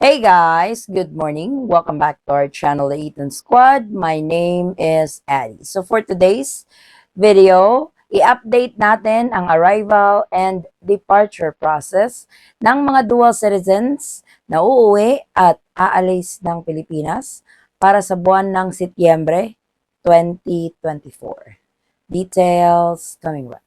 Hey guys, good morning. Welcome back to our channel, The Eaton Squad. My name is Addie. So for today's video, i-update natin ang arrival and departure process ng mga dual citizens na uuwi at aalis ng Pilipinas para sa buwan ng Setyembre 2024. Details coming right.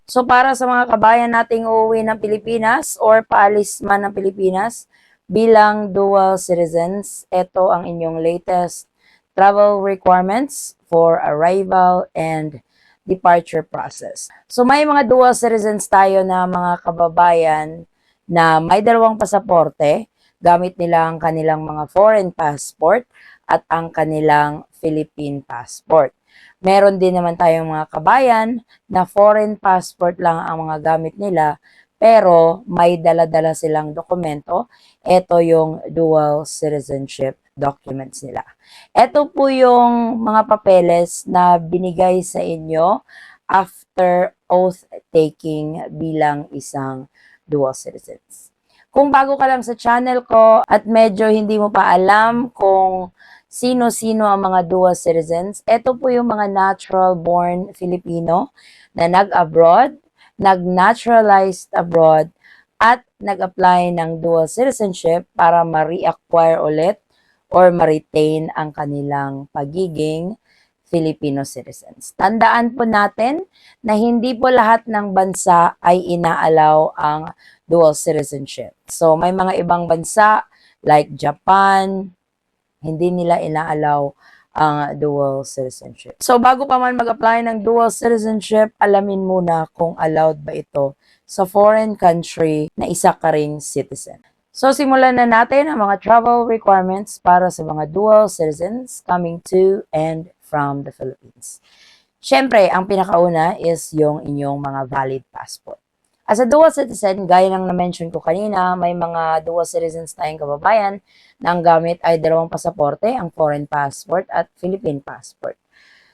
So para sa mga kabayan nating uuwi ng Pilipinas or paalis man ng Pilipinas bilang dual citizens, ito ang inyong latest travel requirements for arrival and departure process. So may mga dual citizens tayo na mga kababayan na may dalawang pasaporte, gamit nila ang kanilang mga foreign passport at ang kanilang Philippine passport. Meron din naman tayong mga kabayan na foreign passport lang ang mga gamit nila, pero may dala-dala silang dokumento. Ito yung dual citizenship documents nila. Ito po yung mga papeles na binigay sa inyo after oath taking bilang isang dual citizens. Kung bago ka lang sa channel ko at medyo hindi mo pa alam kung sino-sino ang mga dual citizens, ito po yung mga natural-born Filipino na nag-abroad, nag-naturalized abroad, at nag-apply ng dual citizenship para ma-reacquire ulit or ma-retain ang kanilang pagiging Filipino citizens. Tandaan po natin na hindi po lahat ng bansa ay inaalaw ang dual citizenship. So may mga ibang bansa like Japan, hindi nila inaalaw ang dual citizenship. So bago pa man mag-apply ng dual citizenship, alamin muna kung allowed ba ito sa foreign country na isa ka ring citizen. So simulan na natin ang mga travel requirements para sa mga dual citizens coming to and from the Philippines. Siyempre, ang pinakauna is yung inyong mga valid passport. As a dual citizen, gaya ng na-mention ko kanina, may mga dual citizens tayong kababayan na ang gamit ay dalawang pasaporte, ang foreign passport at Philippine passport.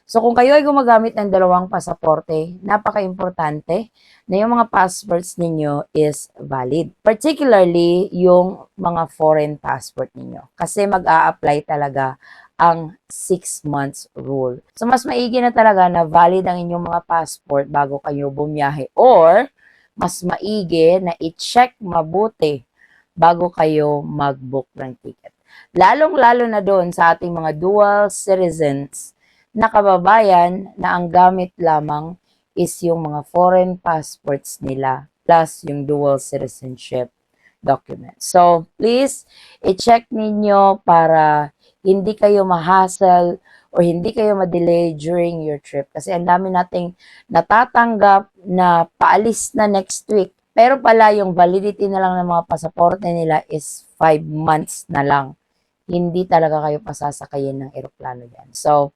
So kung kayo ay gumagamit ng dalawang pasaporte, napaka-importante na yung mga passports ninyo is valid. Particularly yung mga foreign passport ninyo. Kasi mag-a-apply talaga ang 6 months rule. So mas maigi na talaga na valid ang inyong mga passport bago kayo bumiyahe, or mas maigi na i-check mabuti bago kayo mag-book ng ticket. Lalong-lalo na doon sa ating mga dual citizens na kababayan na ang gamit lamang is yung mga foreign passports nila plus yung dual citizenship documents. So, please, i-check ninyo para hindi kayo ma-hassle or hindi kayo ma-delay during your trip. Kasi ang dami nating natatanggap na paalis na next week. Pero pala yung validity na lang ng mga pasaporte nila is 5 months na lang. Hindi talaga kayo pasasakayin ng eroplano dyan. So,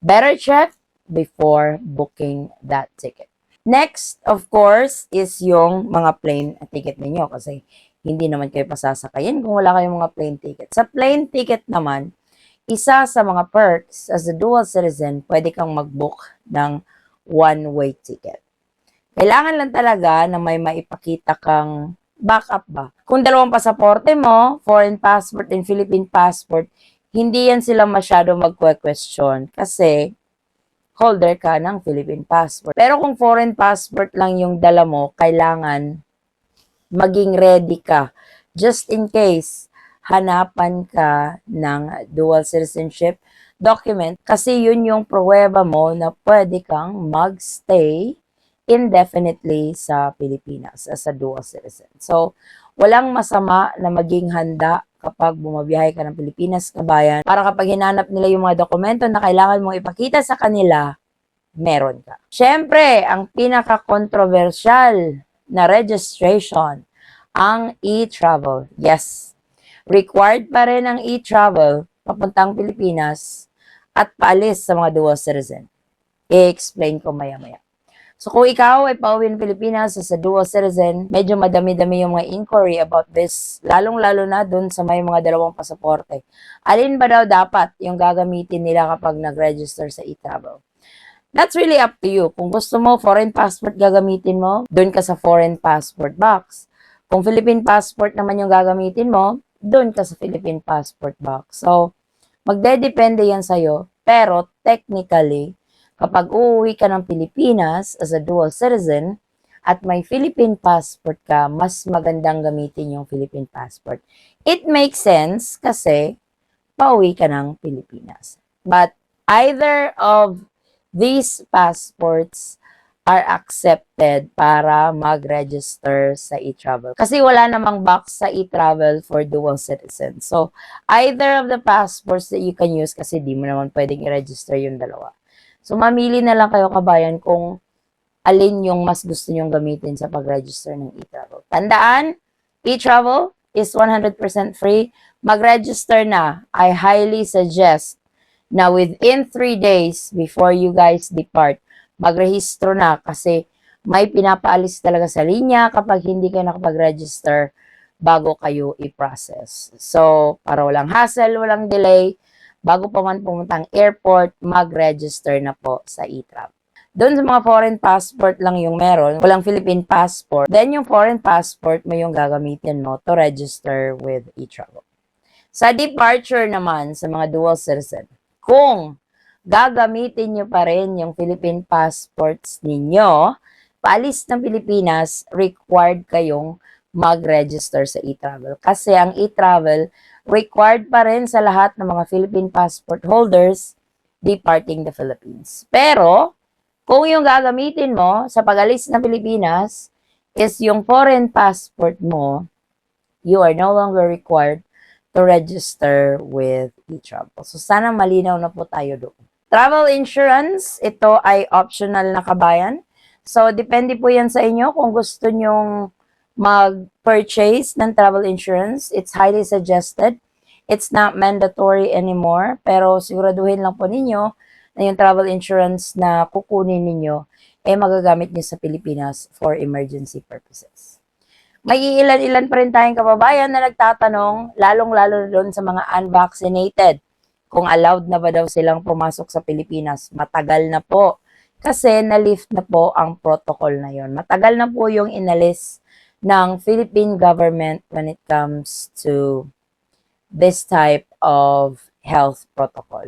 better check before booking that ticket. Next, of course, is yung mga plane ticket ninyo kasi hindi naman kayo pasasakayin kung wala kayong mga plane ticket. Sa plane ticket naman, isa sa mga perks as a dual citizen, pwede kang mag-book ng one-way ticket. Kailangan lang talaga na may maipakita kang backup ba. Kung dalawang pasaporte mo, foreign passport and Philippine passport, hindi yan sila masyado magque-question kasi holder ka ng Philippine passport. Pero kung foreign passport lang yung dala mo, kailangan maging ready ka. Just in case, hanapan ka ng dual citizenship document kasi yun yung pruweba mo na pwede kang magstay indefinitely sa Pilipinas as a dual citizen. So, walang masama na maging handa kapag bumabiyahe ka ng Pilipinas, kabayan, para kapag hinanap nila yung mga dokumento na kailangan mong ipakita sa kanila, meron ka. Siyempre, ang pinaka-controversial na registration, ang e-travel. Yes, required pa rin ang e-travel papuntang Pilipinas at paalis sa mga dual citizen. I-explain ko maya-maya. So kung ikaw ay pauwi ng Pilipinas as a dual citizen, medyo madami-dami yung mga inquiry about this, lalong-lalo na dun sa may mga dalawang pasaporte. Alin ba daw dapat yung gagamitin nila kapag nag-register sa e-travel? That's really up to you. Kung gusto mo, foreign passport gagamitin mo, doon ka sa foreign passport box. Kung Philippine passport naman yung gagamitin mo, doon ka sa Philippine passport box. So, magdedepende yan sa'yo. Pero, technically, kapag uuwi ka ng Pilipinas as a dual citizen, at may Philippine passport ka, mas magandang gamitin yung Philippine passport. It makes sense kasi pauwi ka ng Pilipinas. But either of these passports are accepted para mag-register sa e-travel. Kasi wala namang box sa e-travel for dual citizens. So, either of the passports that you can use, kasi di mo naman pwedeng i-register yung dalawa. So, mamili na lang kayo kabayan kung alin yung mas gusto nyong gamitin sa pag-register ng e-travel. Tandaan, e-travel is 100% free. Mag-register na. I highly suggest na within 3 days before you guys depart, magrehistro na kasi may pinapaalis talaga sa linya kapag hindi kayo nakapag-register bago kayo i-process. So, para walang hassle, walang delay, bago pa man pumunta ang airport, mag-register na po sa e-travel. Doon sa mga foreign passport lang yung meron, walang Philippine passport, then yung foreign passport mo yung gagamitin mo to register with e-travel. Sa departure naman sa mga dual citizen, kung gagamitin nyo pa rin yung Philippine passports ninyo, paalis ng Pilipinas, required kayong mag-register sa e-travel. Kasi ang e-travel, required pa rin sa lahat ng mga Philippine passport holders departing the Philippines. Pero, kung yung gagamitin mo sa pag-alis ng Pilipinas is yung foreign passport mo, you are no longer required to register with e-travel. So, sana malinaw na po tayo doon. Travel insurance, ito ay optional na kabayan. So, depende po yan sa inyo kung gusto nyong mag-purchase ng travel insurance. It's highly suggested. It's not mandatory anymore. Pero siguraduhin lang po ninyo na yung travel insurance na kukunin ninyo magagamit nyo sa Pilipinas for emergency purposes. May ilan-ilan pa rin tayong kababayan na nagtatanong, lalong-lalo doon sa mga unvaccinated, kung allowed na ba daw silang pumasok sa Pilipinas. Matagal na po. Kasi na-lift na po ang protocol na yon. Matagal na po yung inalis ng Philippine government when it comes to this type of health protocol.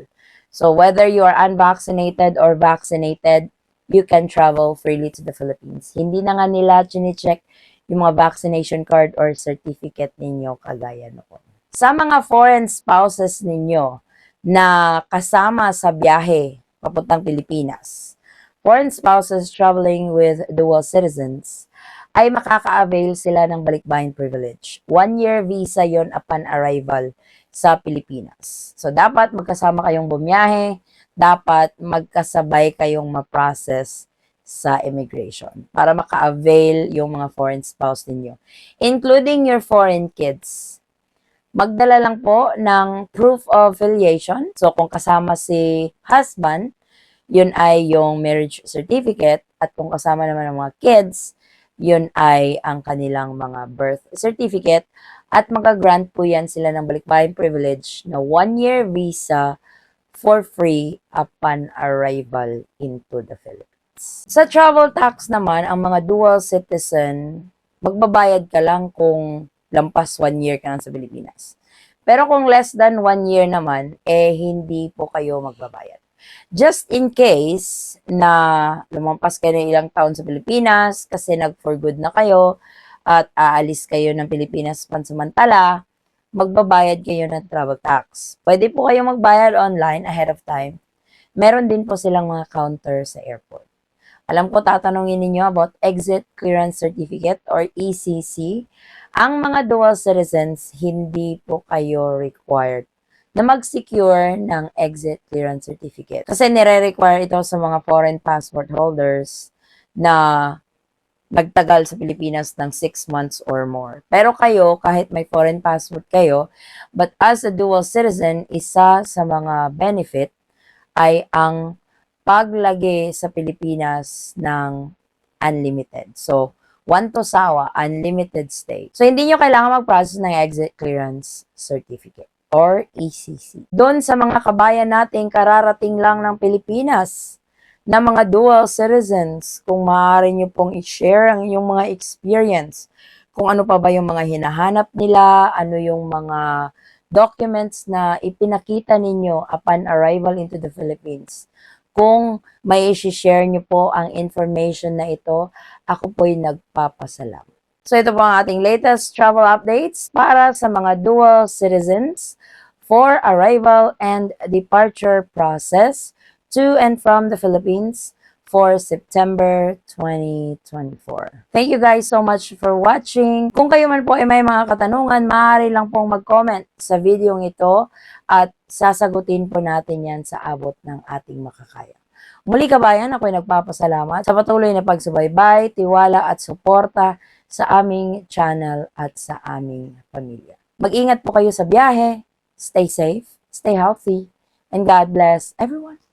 So whether you are unvaccinated or vaccinated, you can travel freely to the Philippines. Hindi na nga nila chine-check yung mga vaccination card or certificate ninyo kagaya noon. Sa mga foreign spouses ninyo na kasama sa biyahe papuntang Pilipinas, foreign spouses traveling with dual citizens, ay makaka-avail sila ng balikbayan privilege. 1-year visa yon upon arrival sa Pilipinas. So, dapat magkasama kayong bumiyahe, dapat magkasabay kayong ma-process sa immigration para maka-avail yung mga foreign spouse ninyo, including your foreign kids. Magdala lang po ng proof of filiation. So, kung kasama si husband, yun ay yung marriage certificate. At kung kasama naman ng mga kids, yun ay ang kanilang mga birth certificate. At mag-grant po yan sila ng balikbayan privilege na 1-year visa for free upon arrival into the Philippines. Sa travel tax naman, ang mga dual citizen, magbabayad ka lang kung lampas 1 year ka lang sa Pilipinas. Pero kung less than 1 year naman, hindi po kayo magbabayad. Just in case na lumampas kayo ng ilang taon sa Pilipinas kasi nag-for good na kayo at aalis kayo ng Pilipinas pansamantala, magbabayad kayo ng travel tax. Pwede po kayo magbayad online ahead of time. Meron din po silang mga counter sa airport. Alam ko tatanungin ninyo about Exit Clearance Certificate or ECC. Ang mga dual citizens, hindi po kayo required na mag-secure ng Exit Clearance Certificate. Kasi nire-require ito sa mga foreign passport holders na nagtagal sa Pilipinas ng 6 months or more. Pero kayo, kahit may foreign passport kayo, but as a dual citizen, isa sa mga benefit ay ang paglagi sa Pilipinas ng unlimited. So, one to sawa, unlimited stay. So, hindi nyo kailangan mag-process ng Exit Clearance Certificate or ECC. Doon sa mga kabayan nating kararating lang ng Pilipinas na mga dual citizens, kung maaari nyo pong i-share ang inyong mga experience, kung ano pa ba yung mga hinahanap nila, ano yung mga documents na ipinakita ninyo upon arrival into the Philippines. Kung may i-share nyo po ang information na ito, ako po'y nagpapasalamat. So ito po ang ating latest travel updates para sa mga dual citizens for arrival and departure process to and from the Philippines for September 2024. Thank you guys so much for watching. Kung kayo man po ay may mga katanungan, maaari lang pong mag-comment sa video ito at sasagutin po natin yan sa abot ng ating makakaya. Muli kabayan, ako'y nagpapasalamat sa patuloy na pagsubaybay, tiwala at suporta sa aming channel at sa aming pamilya. Mag-ingat po kayo sa biyahe, stay safe, stay healthy, and God bless everyone.